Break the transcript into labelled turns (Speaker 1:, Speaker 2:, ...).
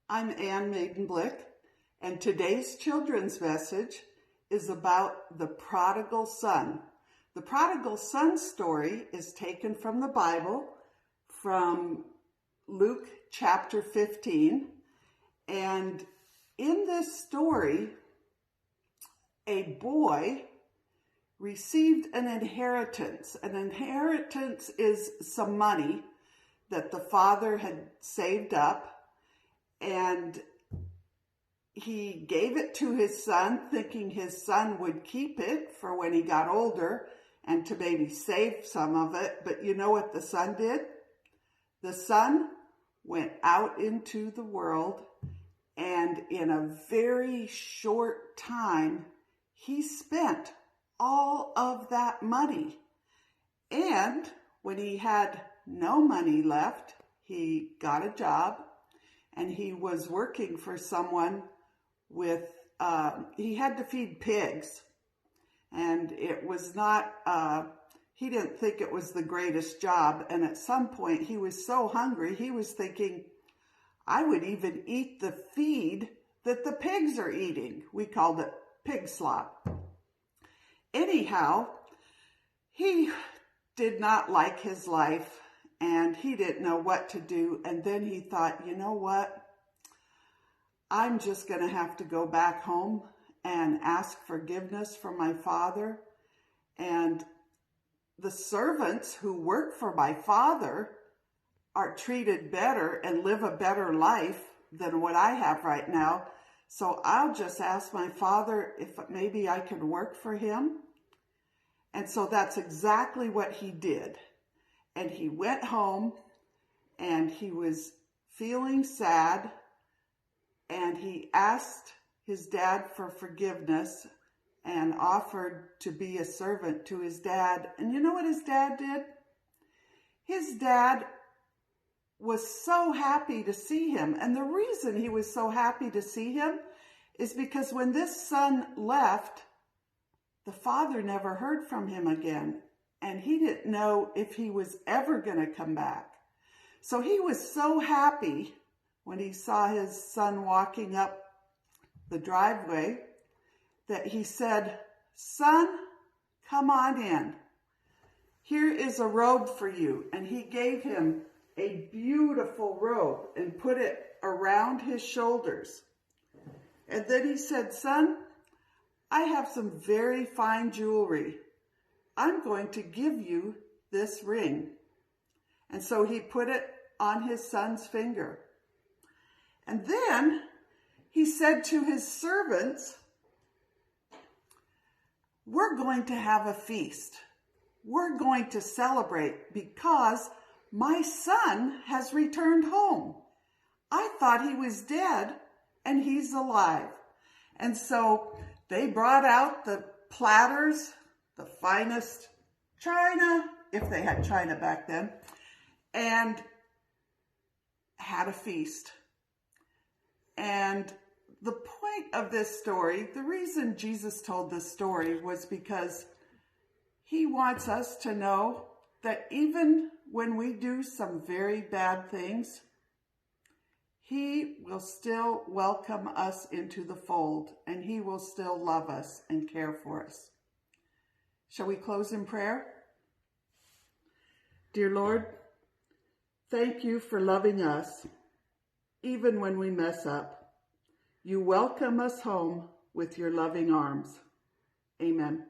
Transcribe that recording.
Speaker 1: I'm Ann Maidenblick, and today's children's message is about the prodigal son. The prodigal son story is taken from the Bible, from Luke chapter 15, and in this story, a boy received an inheritance. An inheritance is some money that the father had saved up, and he gave it to his son, thinking his son would keep it for when he got older and to maybe save some of it. But you know what the son did? The son went out into the world, and in a very short time, he spent all of that money. And when he had no money left, he got a job, and he was working for someone with, he had to feed pigs. And it was not, he didn't think it was the greatest job. And at some point he was so hungry, he was thinking, I would even eat the feed that the pigs are eating. We called it pig slop. Anyhow, he did not like his life, and he didn't know what to do. And then he thought, you know what? I'm just going to have to go back home and ask forgiveness from my father. And the servants who work for my father are treated better and live a better life than what I have right now. So I'll just ask my father if maybe I can work for him. And so that's exactly what he did. And he went home, and he was feeling sad, and he asked his dad for forgiveness and offered to be a servant to his dad. And you know what his dad did? His dad was so happy to see him. And the reason he was so happy to see him is because when this son left, the father never heard from him again. And he didn't know if he was ever going to come back. So he was so happy when he saw his son walking up the driveway that he said, "Son, come on in. Here is a robe for you." And he gave him a beautiful robe and put it around his shoulders. And then he said, "Son, I have some very fine jewelry. I'm going to give you this ring." And so he put it on his son's finger. And then he said to his servants, "We're going to have a feast. We're going to celebrate because my son has returned home. I thought he was dead, and he's alive." And so they brought out the platters, the finest china, if they had china back then, and had a feast. And the point of this story, the reason Jesus told this story was because he wants us to know that even when we do some very bad things, he will still welcome us into the fold, and he will still love us and care for us. Shall we close in prayer? Dear Lord, thank you for loving us, even when we mess up. You welcome us home with your loving arms. Amen.